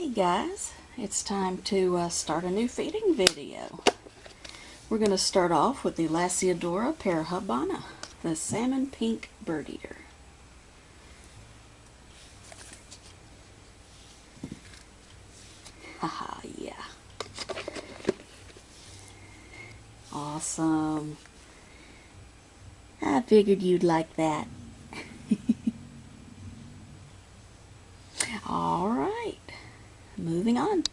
Hey guys, it's time to start a new feeding video. We're going to start off with the Lasiodora parahybana, the salmon pink bird eater. Haha, yeah. Awesome. I figured you'd like that. Alright, moving on.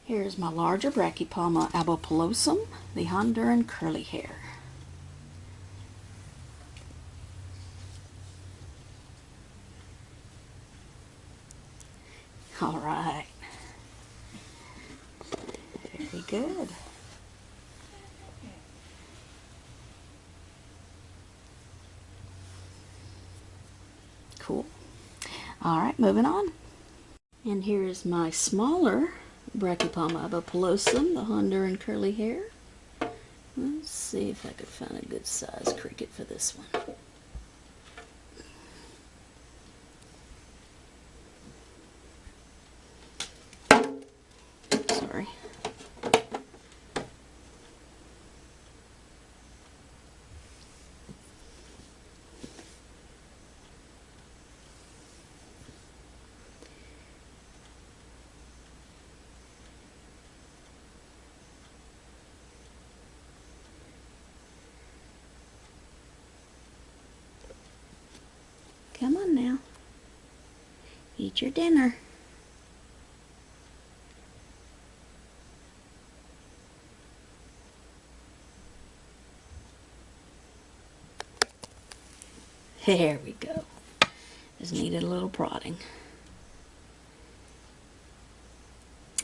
Here's my larger Brachypelma albopilosum, the Honduran curly hair. Alright. Very good. Cool. Alright, moving on. And here is my smaller Brachypelma albopilosum, the Honduran curly hair. Let's see if I could find a good size cricket for this one. Sorry. Come on now. Eat your dinner. There we go. Just needed a little prodding.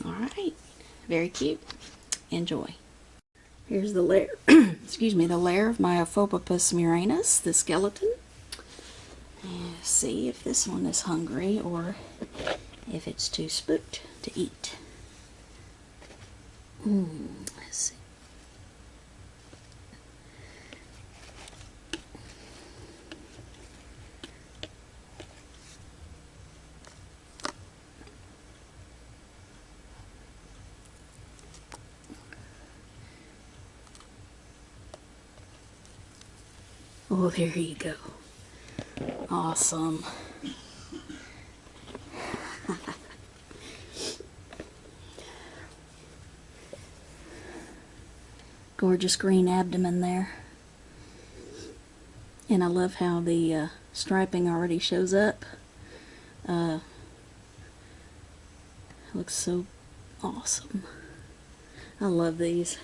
Alright. Very cute. Enjoy. Here's the lair, excuse me, the lair of my Ephobopus murinus, the skeleton. See if this one is hungry or if it's too spooked to eat. Let's see. Oh, there you go. Awesome. Gorgeous green abdomen there. And I love how the striping already shows up. Looks so awesome. I love these.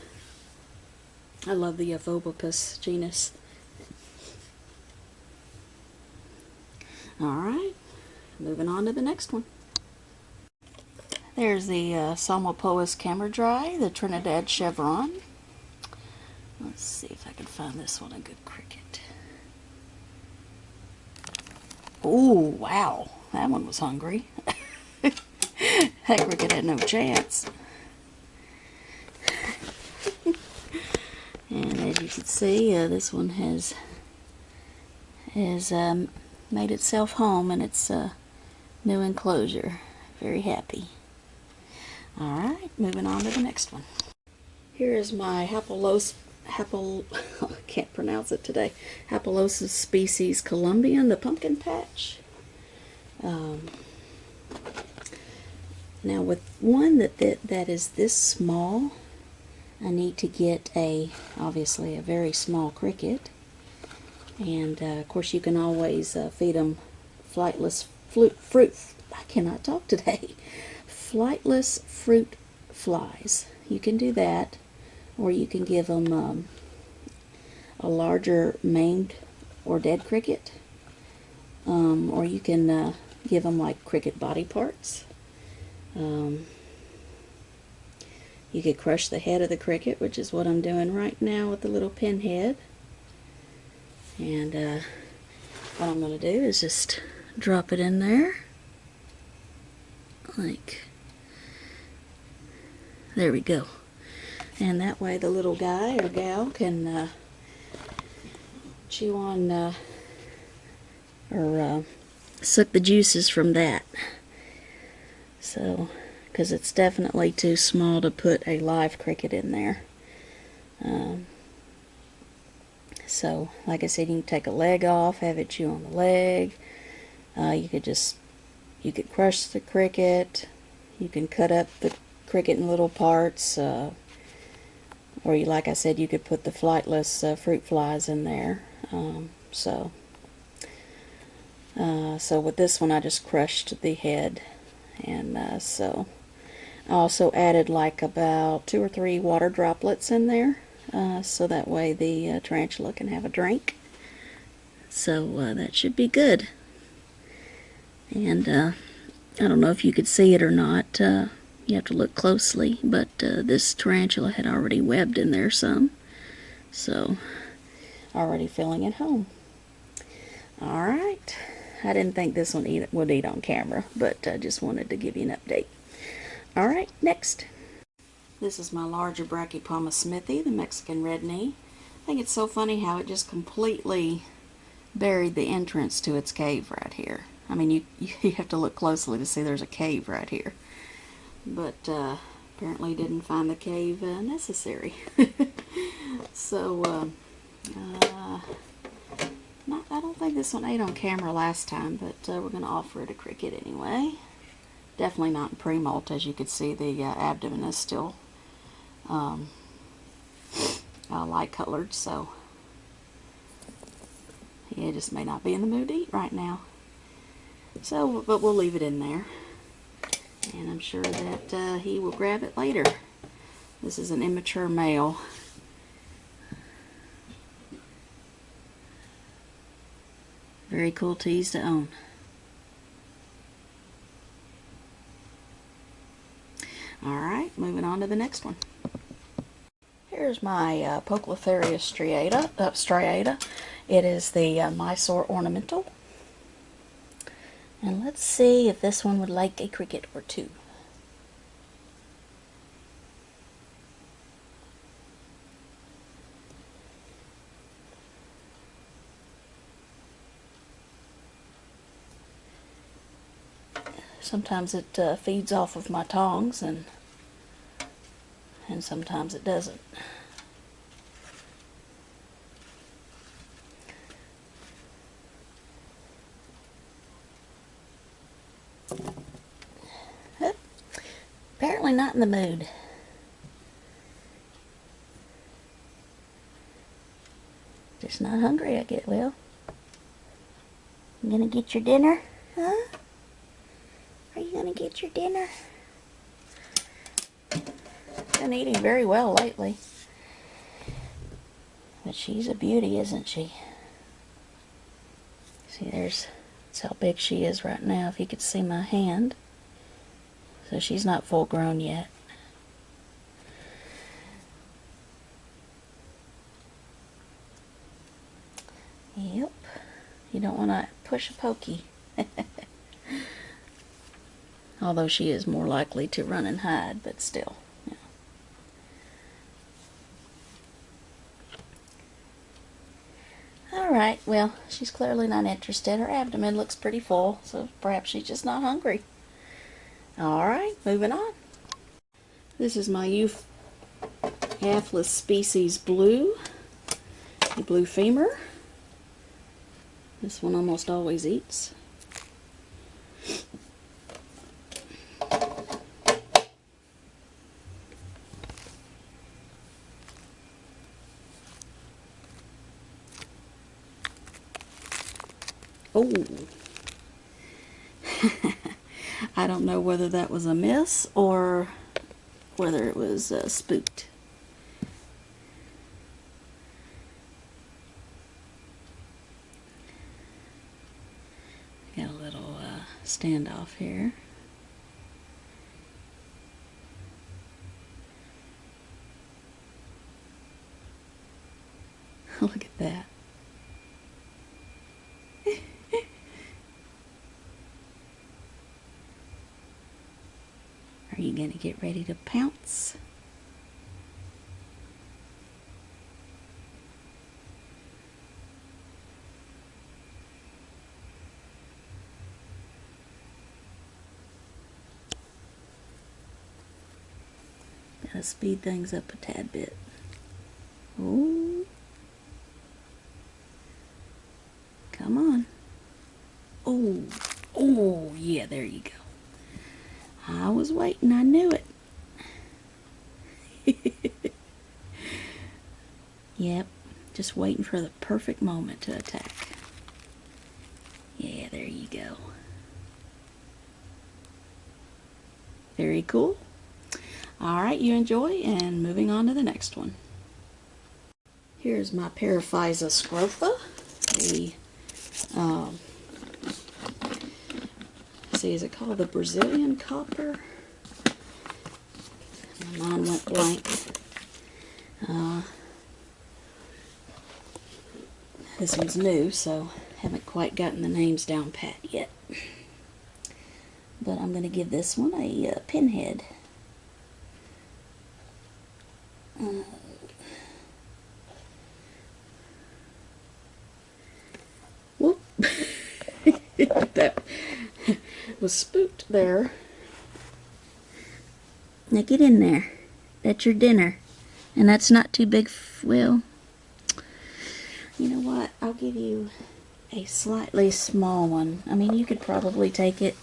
I love the Ephobopus genus. Alright, moving on to the next one. There's the Psalmopoeus cambridgei, the Trinidad Chevron. Let's see if I can find this one a good cricket. Oh, wow, that one was hungry. That cricket had no chance. And as you can see, this one has made itself home in its new enclosure. Very happy. Alright, moving on to the next one. Here is my I can't pronounce it today. Hapolopus species Colombian, the pumpkin patch. Now with one that is this small, I need to get obviously a very small cricket. And of course you can always feed them flightless fruit. I cannot talk today. Flightless fruit flies. You can do that, or you can give them a larger maimed or dead cricket, or you can give them like cricket body parts. You could crush the head of the cricket, which is what I'm doing right now with the little pinhead. And what I'm going to do is just drop it in there, like, there we go. And that way the little guy or gal can chew on or suck the juices from that. So, because it's definitely too small to put a live cricket in there. So, like I said, you can take a leg off, have it chew on the leg. You could crush the cricket. You can cut up the cricket in little parts. Or, like I said, you could put the flightless fruit flies in there. So with this one, I just crushed the head. And so I also added like about 2 or 3 water droplets in there. So that way the tarantula can have a drink. So that should be good. And I don't know if you could see it or not. You have to look closely, but this tarantula had already webbed in there some. So, already feeling at home. Alright. I didn't think this one would eat on camera, but I just wanted to give you an update. Alright, next. This is my larger Brachypelma smithi, the Mexican red knee. I think it's so funny how it just completely buried the entrance to its cave right here. I mean, you have to look closely to see there's a cave right here. But apparently didn't find the cave necessary. So, I don't think this one ate on camera last time, but we're going to offer it a cricket anyway. Definitely not in pre-molt. As you can see, the abdomen is still light colored, so he just may not be in the mood to eat right now. So, but we'll leave it in there, and I'm sure that he will grab it later. This is an immature male. Very cool tease to own. Alright, moving on to the next one. Here's my Pokelothario striata. It is the Mysore ornamental. And let's see if this one would like a cricket or two. Sometimes it feeds off of my tongs, and sometimes it doesn't. Apparently not in the mood. Just not hungry, I get. Well, you gonna get your dinner? Huh? Are you gonna get your dinner? Been eating very well lately. But she's a beauty, isn't she? See, that's how big she is right now, if you could see my hand. So she's not full grown yet. Yep. You don't want to push a pokey. Although she is more likely to run and hide, but still. Yeah. Alright, well, she's clearly not interested. Her abdomen looks pretty full, so perhaps she's just not hungry. Alright, moving on. This is my Euathlus species blue, the blue femur. This one almost always eats. Oh, I don't know whether that was a miss or whether it was spooked. Got a little standoff here. Look at that. Are you going to get ready to pounce? Gotta speed things up a tad bit. Oh, come on. Oh, oh, yeah, there you go. I was waiting, I knew it. Yep, just waiting for the perfect moment to attack. Yeah, there you go. Very cool. Alright, you enjoy, and moving on to the next one. Here's my Paraphysa scrofa. See, is it called the Chilean Copper? My mind went blank. This one's new, so haven't quite gotten the names down pat yet. But I'm going to give this one a pinhead. Whoop! That was spooked there. Now get in there. That's your dinner. And that's not too big, well, you know what? I'll give you a slightly small one. I mean, you could probably take it,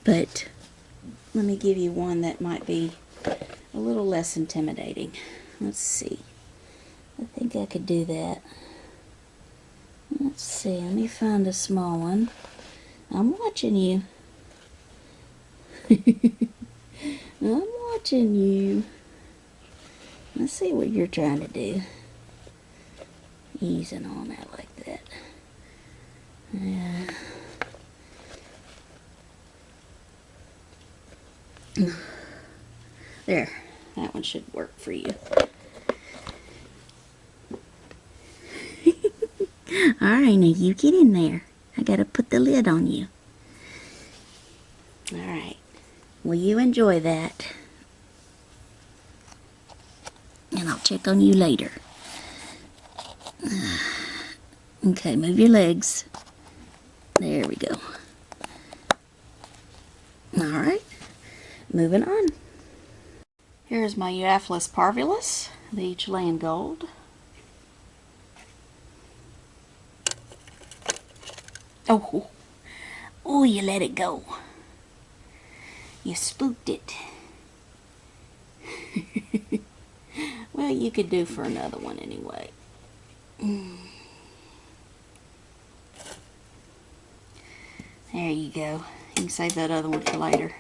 but let me give you one that might be a little less intimidating. Let's see. I think I could do that. Let's see. Let me find a small one. I'm watching you. I'm watching you. Let's see what you're trying to do. Easing on that like that. Yeah. There. That one should work for you. Alright, now you get in there. I gotta put the lid on you. Alright. Well, you enjoy that. And I'll check on you later. Okay, move your legs. There we go. Alright. Moving on. Here's my Euathlus parvulus, the Chilean Gold. Oh, oh, you let it go. You spooked it. Well, you could do for another one anyway. There you go. You can save that other one for later.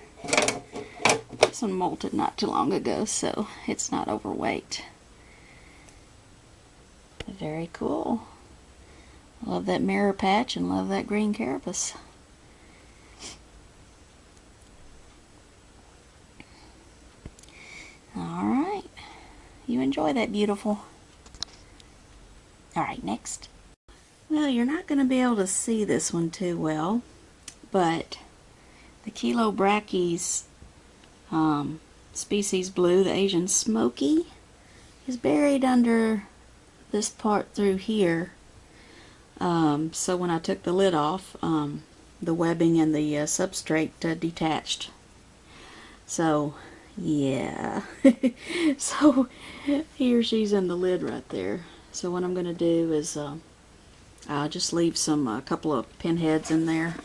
This one molted not too long ago, so it's not overweight. Very cool. Love that mirror patch and love that green carapace. Alright. You enjoy that, beautiful. Alright, next. Well, you're not going to be able to see this one too well, but the Chilobrachys species blue, the Asian smoky, is buried under this part through here. So when I took the lid off, the webbing and the substrate detached. So, yeah. So, here she's in the lid right there. So what I'm going to do is I'll just leave a couple of pinheads in there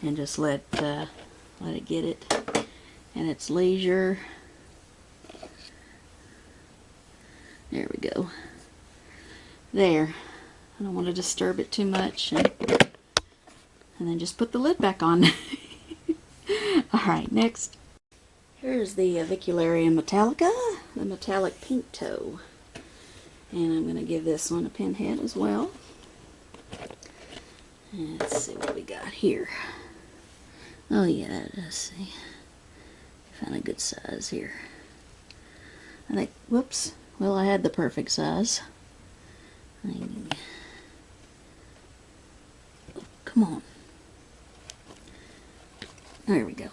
and just let it get it at its leisure. There we go. There. I don't want to disturb it too much, and then just put the lid back on. Alright, next. Here's the Vic Eulerian Metallica, the metallic pink toe. And I'm going to give this one a pinhead as well. And let's see what we got here. Oh yeah, let's see. Found a good size here. I think, whoops, well, I had the perfect size. Come on. There we go.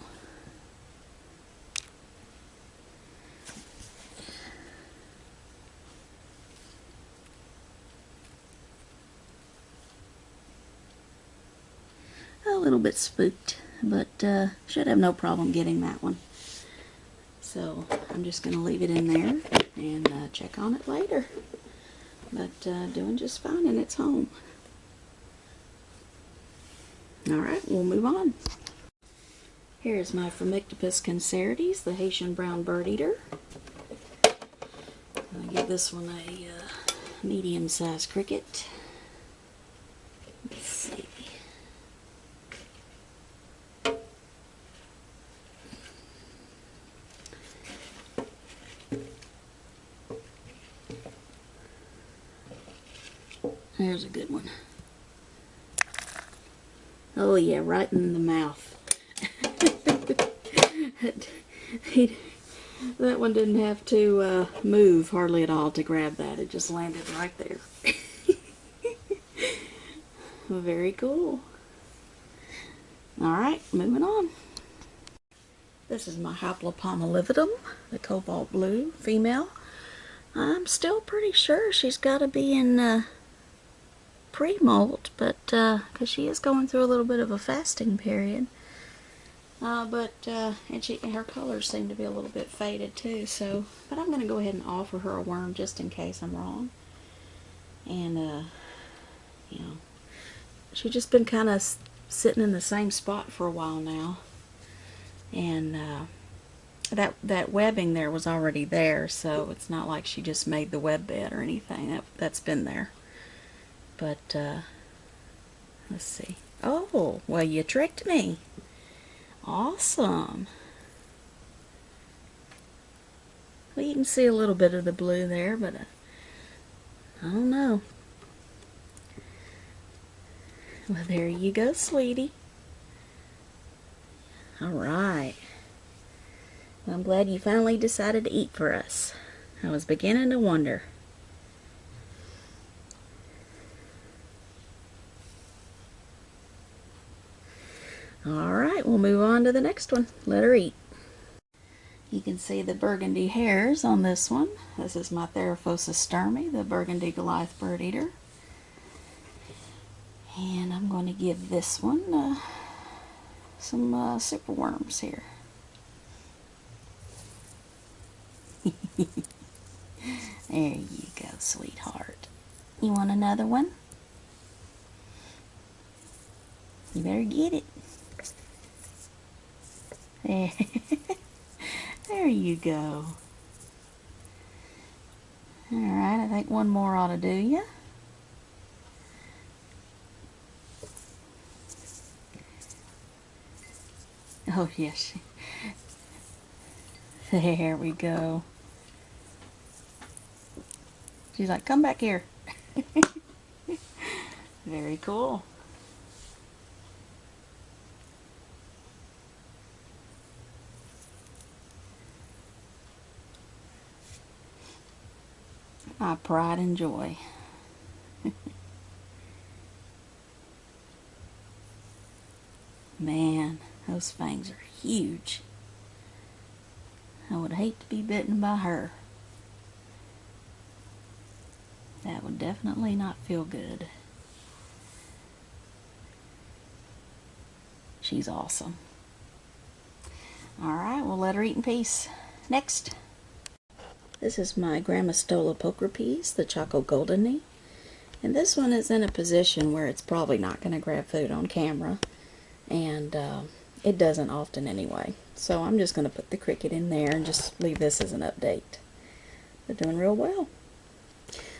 A little bit spooked, but should have no problem getting that one. So I'm just going to leave it in there and check on it later. But doing just fine in its home. Alright, we'll move on. Here's my Phormictopus cancerides, the Haitian brown bird eater. I'll give this one a medium-sized cricket. Let's see. There's a good one. Oh yeah, right in the mouth. That one didn't have to move hardly at all to grab that. It just landed right there. Very cool. Alright, moving on. This is my Hapolopilma lividum, the cobalt blue female. I'm still pretty sure she's got to be in pre-molt, but because she is going through a little bit of a fasting period. And her colors seem to be a little bit faded too, so, but I'm going to go ahead and offer her a worm just in case I'm wrong. And, you know, she's just been kind of sitting in the same spot for a while now. And, that webbing there was already there, so it's not like she just made the web bed or anything. That's been there. But, let's see. Oh, well, you tricked me. Awesome. Well, you can see a little bit of the blue there, but I don't know. Well, there you go, sweetie. Alright. Well, I'm glad you finally decided to eat for us. I was beginning to wonder. Alright, we'll move on to the next one. Let her eat. You can see the burgundy hairs on this one. This is my Paraphysa stirmi, the burgundy Goliath bird eater. And I'm going to give this one some superworms here. There you go, sweetheart. You want another one? You better get it. There. There you go. Alright, I think one more ought to do ya. Oh, yes. There we go. She's like, come back here. Very cool. My pride and joy. Man, those fangs are huge. I would hate to be bitten by her. That would definitely not feel good. She's awesome. Alright, we'll let her eat in peace. Next. This is my Grammostola pulchripes, the Choco Goldeni. And this one is in a position where it's probably not going to grab food on camera. And it doesn't often anyway. So I'm just going to put the cricket in there and just leave this as an update. They're doing real well.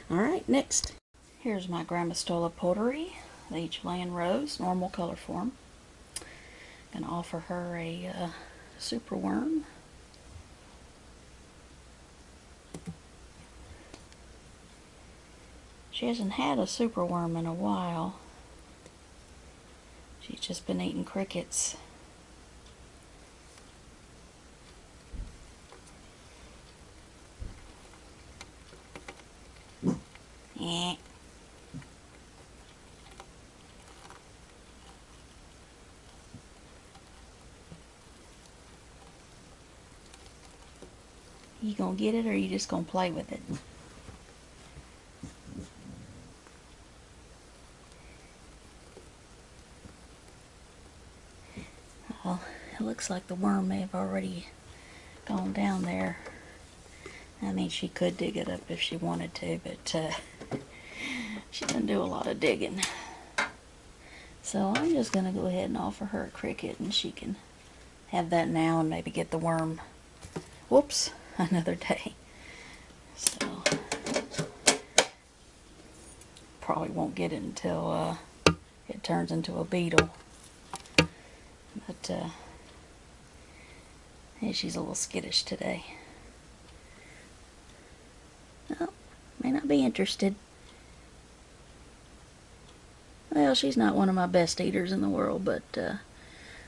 Alright, next. Here's my Grammostola porteri, the Chilean rose, normal color form. Going to offer her a super worm. She hasn't had a super worm in a while. She's just been eating crickets. Eh. You gonna get it, or you just gonna play with it? Well, it looks like the worm may have already gone down there. I mean, she could dig it up if she wanted to, but she doesn't do a lot of digging. So I'm just going to go ahead and offer her a cricket, and she can have that now and maybe get the worm, whoops, another day. So probably won't get it until it turns into a beetle. But yeah, she's a little skittish today. Oh, may not be interested. Well, she's not one of my best eaters in the world, but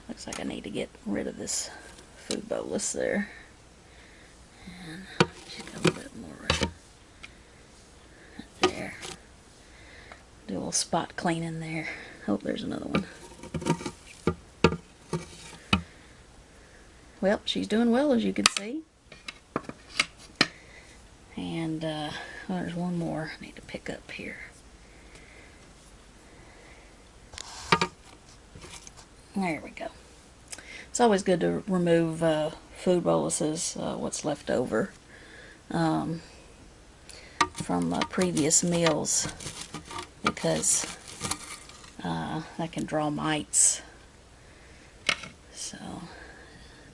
looks like I need to get rid of this food bolus there. And she's got a little bit more right there. Do a little spot cleaning there. Oh, there's another one. Well, she's doing well, as you can see. And oh, there's one more I need to pick up here. There we go. It's always good to remove food boluses, what's left over from previous meals, because that can draw mites. So,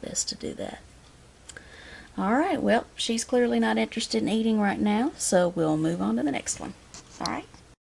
best to do that. Alright, well, she's clearly not interested in eating right now, so we'll move on to the next one. Alright?